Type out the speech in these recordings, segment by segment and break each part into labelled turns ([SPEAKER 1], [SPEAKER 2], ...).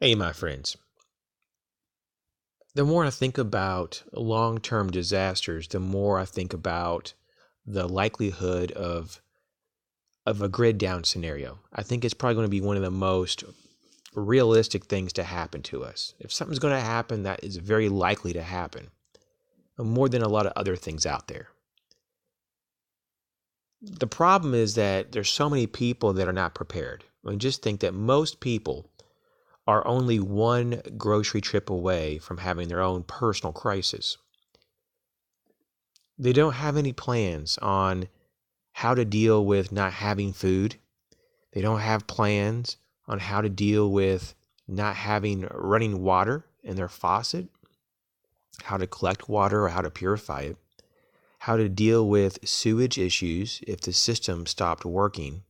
[SPEAKER 1] Hey, my friends. The more I think about long-term disasters, the more I think about the likelihood of a grid down scenario. I think it's probably going to be one of the most realistic things to happen to us. If something's going to happen, that is very likely to happen, more than a lot of other things out there. The problem is that there's so many people that are not prepared. I mean, just think that most people are only one grocery trip away from having their own personal crisis. They don't have any plans on how to deal with not having food. They don't have plans on how to deal with not having running water in their faucet, how to collect water or how to purify it, how to deal with sewage issues if the system stopped working,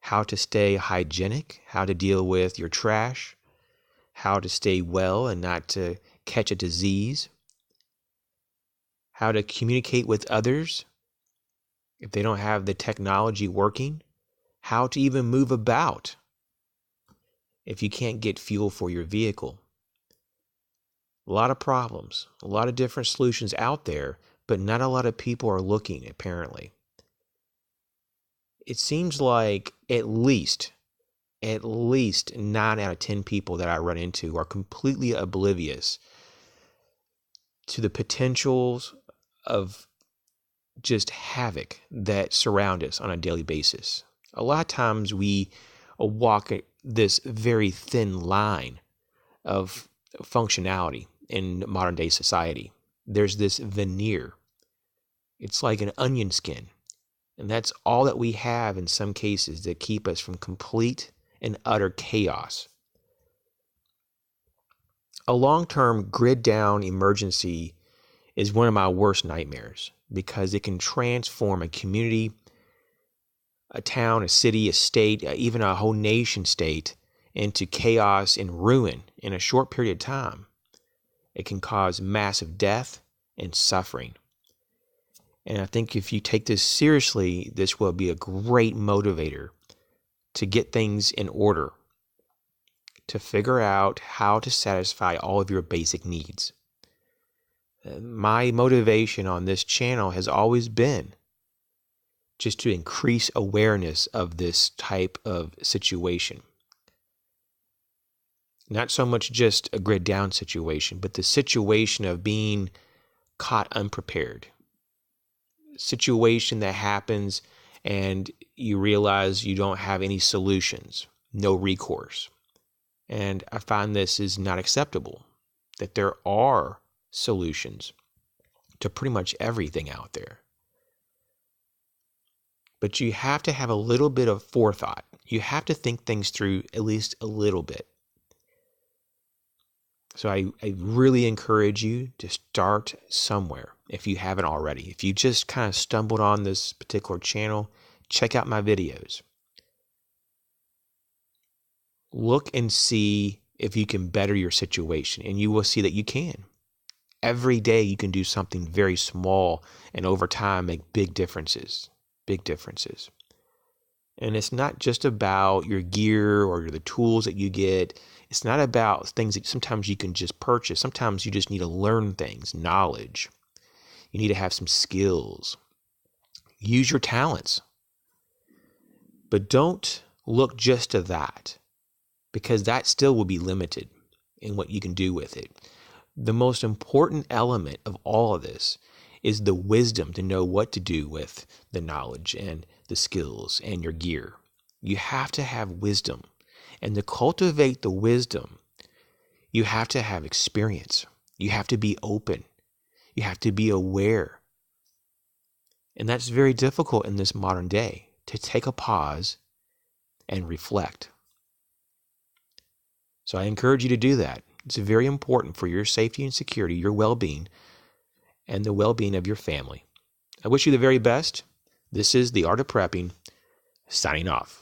[SPEAKER 1] how to stay hygienic, how to deal with your trash, how to stay well and not to catch a disease, how to communicate with others if they don't have the technology working, how to even move about if you can't get fuel for your vehicle. A lot of problems, a lot of different solutions out there, but not a lot of people are looking, apparently. It seems like at least 9 out of 10 people that I run into are completely oblivious to the potentials of just havoc that surround us on a daily basis. A lot of times we walk this very thin line of functionality in modern day society. There's this veneer. It's like an onion skin. And that's all that we have in some cases that keep us from complete and utter chaos. A long-term grid down emergency is one of my worst nightmares because it can transform a community, a town, a city, a state, even a whole nation state into chaos and ruin in a short period of time. It can cause massive death and suffering. And I think if you take this seriously, this will be a great motivator to get things in order, to figure out how to satisfy all of your basic needs. My motivation on this channel has always been just to increase awareness of this type of situation. Not so much just a grid down situation, but the situation of being caught unprepared. Situation that happens and you realize you don't have any solutions, no recourse. And I find this is not acceptable, that there are solutions to pretty much everything out there. But you have to have a little bit of forethought. You have to think things through at least a little bit. So I really encourage you to start somewhere if you haven't already. If you just kind of stumbled on this particular channel, check out my videos. Look and see if you can better your situation, and you will see that you can. Every day you can do something very small and over time make big differences. And it's not just about your gear or the tools that you get. It's not about things that sometimes you can just purchase. Sometimes you just need to learn things, knowledge. You need to have some skills. Use your talents. But don't look just to that, because that still will be limited in what you can do with it. The most important element of all of this is the wisdom to know what to do with the knowledge and the skills and your gear. You have to have wisdom. And to cultivate the wisdom, you have to have experience. You have to be open. You have to be aware. And that's very difficult in this modern day, to take a pause and reflect. So I encourage you to do that. It's very important for your safety and security, your well-being, and the well-being of your family. I wish you the very best. This is The Art of Prepping, signing off.